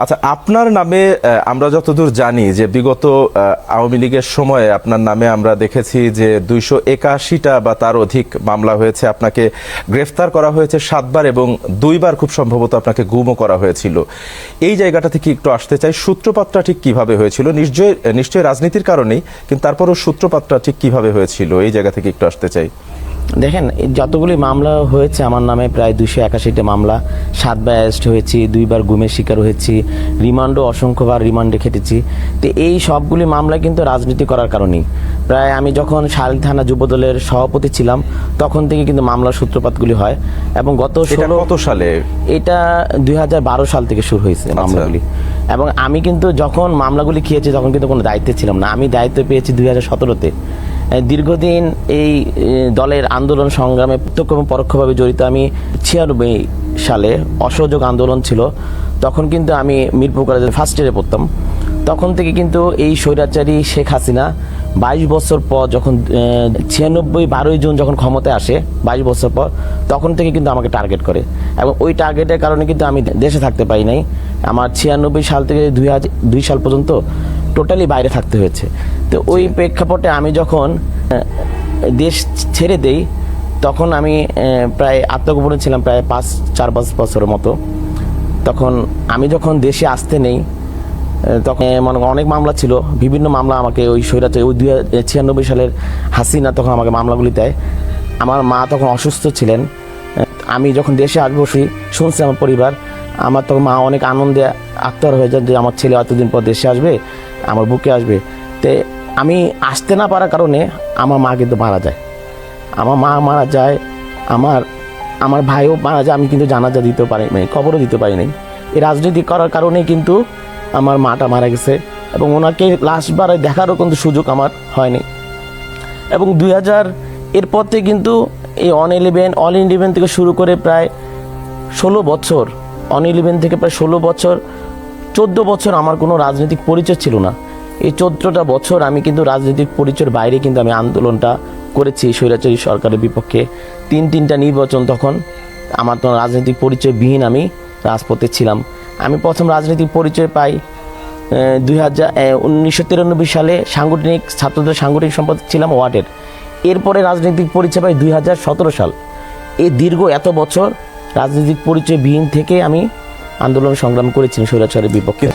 আচ্ছা, আপনার নামে আমরা যতদূর জানি যে বিগত আওয়ামী লীগের সময়ে আপনার নামে আমরা দেখেছি যে 281টা বা তার অধিক মামলা হয়েছে, আপনাকে গ্রেফতার করা হয়েছে 7 বার এবং 2 বার খুব সম্ভবত আপনাকে গুমও করা হয়েছিল। এই জায়গাটা থেকে একটু আসতে চাই, সূত্রপাতটা ঠিক কিভাবে হয়েছিল? নিশ্চয়ই রাজনীতির কারণেই, কিন্তু তারপরও সূত্রপাতটা ঠিক কিভাবে হয়েছিল এই জায়গা থেকে একটু আসতে চাই। দেখেন, যতগুলি মামলা হয়েছে আমার নামে প্রায় 281টা মামলা, 7 বার অ্যারেস্ট হয়েছি, 2 বার গুমের শিকার হয়েছি, রিমান্ডও অসংখ্যবার রিমান্ডে খেটেছি। তো এই সবগুলি মামলা কিন্তু রাজনীতি করার কারণেই। প্রায় আমি যখন শাল থানা যুবদলের সভাপতি ছিলাম তখন থেকে কিন্তু মামলার সূত্রপাতগুলি হয় এবং গত কত সালে? এটা 2012 সাল থেকে শুরু হয়েছে মামলাগুলি। এবং আমি কিন্তু যখন মামলাগুলি খেয়েছি তখন কিন্তু কোনো দায়িত্বে ছিলাম না, আমি দায়িত্ব পেয়েছি 2017-তে। দীর্ঘদিন এই দলের আন্দোলন সংগ্রামে প্রত্যক্ষ এবং পরোক্ষভাবে জড়িত। আমি 96 সালে অসহযোগ আন্দোলন ছিল, তখন কিন্তু আমি মিরপুর কলেজের ফার্স্ট ইয়ারে পড়তাম। তখন থেকে কিন্তু এই স্বৈরাচারী শেখ হাসিনা 22 বছর পর যখন 12ই জুন যখন ক্ষমতায় আসে, 22 বছর পর, তখন থেকে কিন্তু আমাকে টার্গেট করে এবং ওই টার্গেটের কারণে কিন্তু আমি দেশে থাকতে পারি নাই। আমার 96 সাল থেকে 2002 সাল পর্যন্ত টোটালি বাইরে থাকতে হয়েছে। তো ওই প্রেক্ষাপটে আমি যখন দেশ ছেড়ে দেই তখন আমি প্রায় আত্মগোপনে ছিলাম প্রায় 4-5 বছরের মতো। তখন আমি যখন দেশে আসতে নেই তখন মানে অনেক মামলা ছিল, বিভিন্ন মামলা আমাকে ওই স্বৈরাচারী ওই 96 সালের হাসিনা তখন আমাকে মামলাগুলি দেয়। আমার মা তখন অসুস্থ ছিলেন। আমি যখন দেশে আসবো শুনছি আমার পরিবার, আমার তখন মা অনেক আনন্দে আত্মহারা হয়ে যায় যে আমার ছেলে এতদিন পর দেশে আসবে, আমার বুকে আসবে। তো আমি আসতে না পারার কারণে আমার মা কিন্তু মারা যায়, আমার মা মারা যায়, আমার ভাইও মারা যায়। আমি কিন্তু জানাজা দিতে পারি নাই, খবরও দিতে পারি নাই। এই রাজনীতি করার কারণে কিন্তু আমার মাটা মারা গেছে এবং ওনাকে লাস্টবার দেখারও কিন্তু সুযোগ আমার হয়নি। এবং 2000 এরপর থেকে কিন্তু এই অল 11 থেকে শুরু করে প্রায় 16 বছর, অন 11 থেকে প্রায় 16 বছর, 14 বছর আমার কোনো রাজনৈতিক পরিচয় ছিল না। এই 14টা বছর আমি কিন্তু রাজনৈতিক পরিচয়ের বাইরে কিন্তু আমি আন্দোলনটা করেছি স্বৈরাচারী সরকারের বিপক্ষে। 3টা নির্বাচন, তখন আমার তো রাজনৈতিক পরিচয়বিহীন আমি রাজপথে ছিলাম। আমি প্রথম রাজনৈতিক পরিচয় পাই 1993 সালে, সাংগঠনিক ছাত্রদের সাংগঠনিক সম্পাদক ছিলাম ওয়ার্ডের। এরপরে রাজনৈতিক পরিচয় পাই 2017 সাল। এই দীর্ঘ এত বছর রাজনৈতিক পরিচয়বিহীন থেকে আমি আন্দোলন সংগ্রাম করেছি স্বৈরাচারের বিপক্ষে।